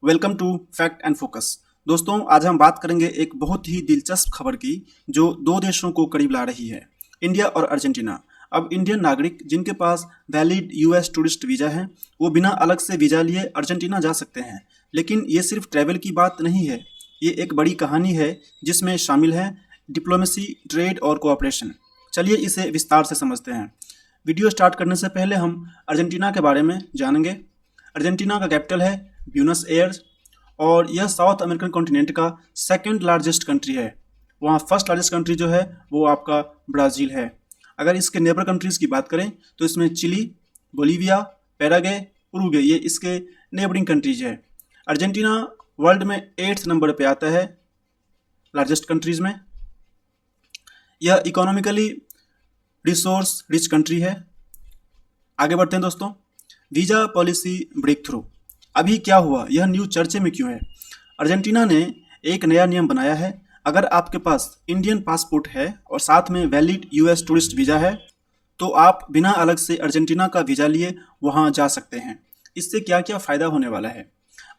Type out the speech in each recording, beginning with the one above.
Welcome to Fact and Focus. दोस्तों, आज हम बात करेंगे एक बहुत ही दिलचस्प खबर की जो दो देशों को करीब ला रही है, इंडिया और अर्जेंटीना। अब इंडियन नागरिक जिनके पास वैलिड यूएस टूरिस्ट वीज़ा है वो बिना अलग से वीज़ा लिए अर्जेंटीना जा सकते हैं। लेकिन ये सिर्फ ट्रैवल की बात नहीं है, ये एक बड़ी कहानी है जिसमें शामिल है डिप्लोमेसी, ट्रेड और कोऑपरेशन। चलिए इसे विस्तार से समझते हैं। वीडियो स्टार्ट करने से पहले हम अर्जेंटीना के बारे में जानेंगे। अर्जेंटीना का कैपिटल है ब्यूनस एयर्स और यह साउथ अमेरिकन कॉन्टिनेंट का सेकंड लार्जेस्ट कंट्री है। वहाँ फर्स्ट लार्जेस्ट कंट्री जो है वो आपका ब्राज़ील है। अगर इसके नेबर कंट्रीज़ की बात करें तो इसमें चिली, बोलीविया, पैराग्वे, उरुग्वे ये इसके नेबरिंग कंट्रीज है। अर्जेंटीना वर्ल्ड में 8th नंबर पे आता है लार्जेस्ट कंट्रीज़ में। यह इकोनॉमिकली रिसोर्स रिच कंट्री है। आगे बढ़ते हैं दोस्तों। Visa policy breakthrough. अभी क्या हुआ, यह न्यूज़ चर्चे में क्यों है? अर्जेंटीना ने एक नया नियम बनाया है। अगर आपके पास इंडियन पासपोर्ट है और साथ में वैलिड यूएस टूरिस्ट वीज़ा है तो आप बिना अलग से अर्जेंटीना का वीज़ा लिए वहां जा सकते हैं। इससे क्या क्या फ़ायदा होने वाला है?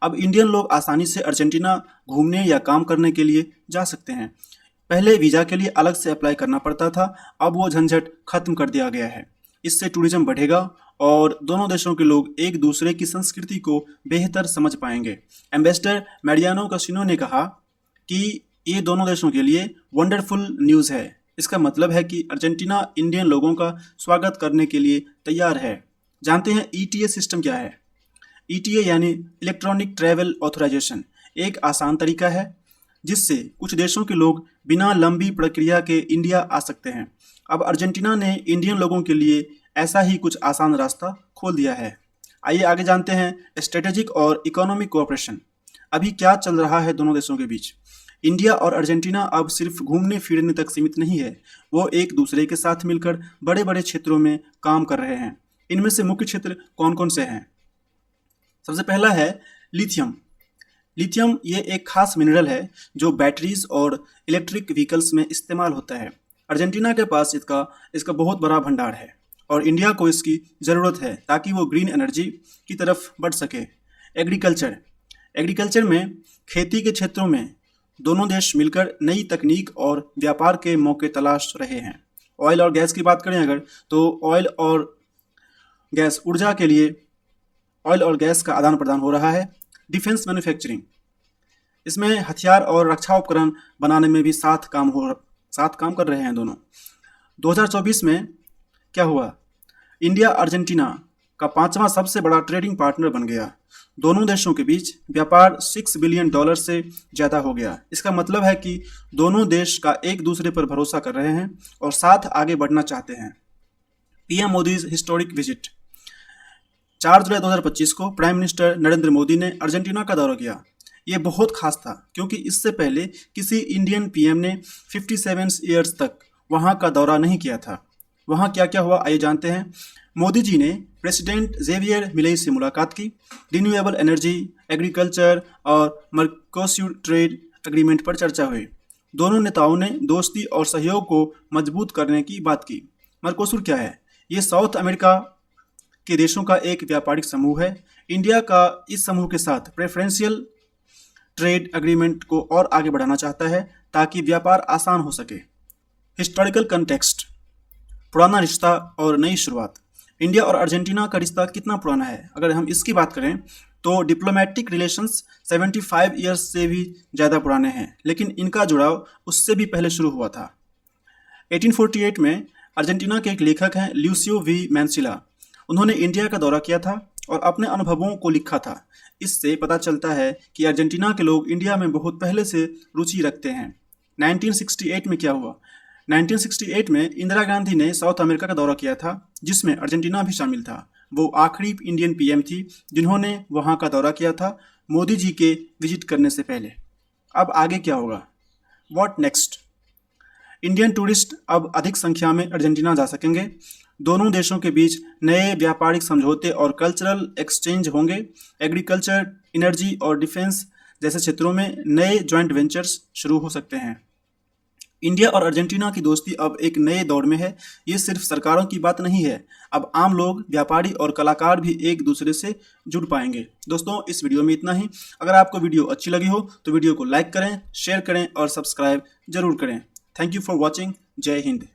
अब इंडियन लोग आसानी से अर्जेंटीना घूमने या काम करने के लिए जा सकते हैं। पहले वीज़ा के लिए अलग से अप्लाई करना पड़ता था, अब वो झंझट खत्म कर दिया गया है। इससे टूरिज्म बढ़ेगा और दोनों देशों के लोग एक दूसरे की संस्कृति को बेहतर समझ पाएंगे। एम्बेसडर मैरियानो कसिनो ने कहा कि ये दोनों देशों के लिए वंडरफुल न्यूज़ है। इसका मतलब है कि अर्जेंटीना इंडियन लोगों का स्वागत करने के लिए तैयार है। जानते हैं ईटीए सिस्टम क्या है? ईटीए यानी इलेक्ट्रॉनिक ट्रैवल ऑथराइजेशन एक आसान तरीका है जिससे कुछ देशों के लोग बिना लंबी प्रक्रिया के इंडिया आ सकते हैं। अब अर्जेंटीना ने इंडियन लोगों के लिए ऐसा ही कुछ आसान रास्ता खोल दिया है। आइए आगे जानते हैं स्ट्रेटेजिक और इकोनॉमिक कोऑपरेशन। अभी क्या चल रहा है दोनों देशों के बीच? इंडिया और अर्जेंटीना अब सिर्फ घूमने फिरने तक सीमित नहीं है, वो एक दूसरे के साथ मिलकर बड़े बड़े क्षेत्रों में काम कर रहे हैं। इनमें से मुख्य क्षेत्र कौन कौन से हैं? सबसे पहला है लिथियम। लिथियम ये एक खास मिनरल है जो बैटरीज और इलेक्ट्रिक व्हीकल्स में इस्तेमाल होता है। अर्जेंटीना के पास इसका बहुत बड़ा भंडार है और इंडिया को इसकी ज़रूरत है ताकि वो ग्रीन एनर्जी की तरफ बढ़ सके। एग्रीकल्चर में खेती के क्षेत्रों में दोनों देश मिलकर नई तकनीक और व्यापार के मौके तलाश रहे हैं। ऑयल और गैस की बात करें अगर, तो ऑयल और गैस ऊर्जा के लिए ऑयल और गैस का आदान प्रदान हो रहा है। डिफेंस मैन्युफैक्चरिंग, इसमें हथियार और रक्षा उपकरण बनाने में भी साथ काम कर रहे हैं दोनों। 2024 में क्या हुआ? इंडिया अर्जेंटीना का 5वां सबसे बड़ा ट्रेडिंग पार्टनर बन गया। दोनों देशों के बीच व्यापार $6 बिलियन से ज़्यादा हो गया। इसका मतलब है कि दोनों देश का एक दूसरे पर भरोसा कर रहे हैं और साथ आगे बढ़ना चाहते हैं। PM Modi's historic visit. 4 जुलाई 2025 को प्राइम मिनिस्टर नरेंद्र मोदी ने अर्जेंटीना का दौरा किया। ये बहुत खास था क्योंकि इससे पहले किसी इंडियन पीएम ने 57 ईयर्स तक वहाँ का दौरा नहीं किया था। वहाँ क्या क्या हुआ आइए जानते हैं। मोदी जी ने प्रेसिडेंट जेवियर मिलेई से मुलाकात की। रिन्यूएबल एनर्जी, एग्रीकल्चर और मर्कोस्यूर ट्रेड एग्रीमेंट पर चर्चा हुई। दोनों नेताओं ने दोस्ती और सहयोग को मजबूत करने की बात की। मर्कोसुर क्या है? ये साउथ अमेरिका के देशों का एक व्यापारिक समूह है। इंडिया का इस समूह के साथ प्रेफरेंशियल ट्रेड एग्रीमेंट को और आगे बढ़ाना चाहता है ताकि व्यापार आसान हो सके। हिस्टोरिकल कंटेक्स्ट, पुराना रिश्ता और नई शुरुआत। इंडिया और अर्जेंटीना का रिश्ता कितना पुराना है? अगर हम इसकी बात करें तो डिप्लोमेटिक रिलेशंस 75 ईयर्स से भी ज़्यादा पुराने हैं, लेकिन इनका जुड़ाव उससे भी पहले शुरू हुआ था। 1848 में अर्जेंटीना के एक लेखक हैं ल्यूसियो वी मैंसिला। उन्होंने इंडिया का दौरा किया था और अपने अनुभवों को लिखा था। इससे पता चलता है कि अर्जेंटीना के लोग इंडिया में बहुत पहले से रुचि रखते हैं। 1968 में क्या हुआ? 1968 में इंदिरा गांधी ने साउथ अमेरिका का दौरा किया था जिसमें अर्जेंटीना भी शामिल था। वो आखिरी इंडियन पीएम थी जिन्होंने वहां का दौरा किया था मोदी जी के विजिट करने से पहले। अब आगे क्या होगा? What next? इंडियन टूरिस्ट अब अधिक संख्या में अर्जेंटीना जा सकेंगे। दोनों देशों के बीच नए व्यापारिक समझौते और कल्चरल एक्सचेंज होंगे। एग्रीकल्चर, एनर्जी और डिफेंस जैसे क्षेत्रों में नए जॉइंट वेंचर्स शुरू हो सकते हैं। इंडिया और अर्जेंटीना की दोस्ती अब एक नए दौर में है। ये सिर्फ सरकारों की बात नहीं है, अब आम लोग, व्यापारी और कलाकार भी एक दूसरे से जुड़ पाएंगे। दोस्तों, इस वीडियो में इतना ही। अगर आपको वीडियो अच्छी लगी हो तो वीडियो को लाइक करें, शेयर करें और सब्सक्राइब जरूर करें। Thank you for watching. जय हिंद।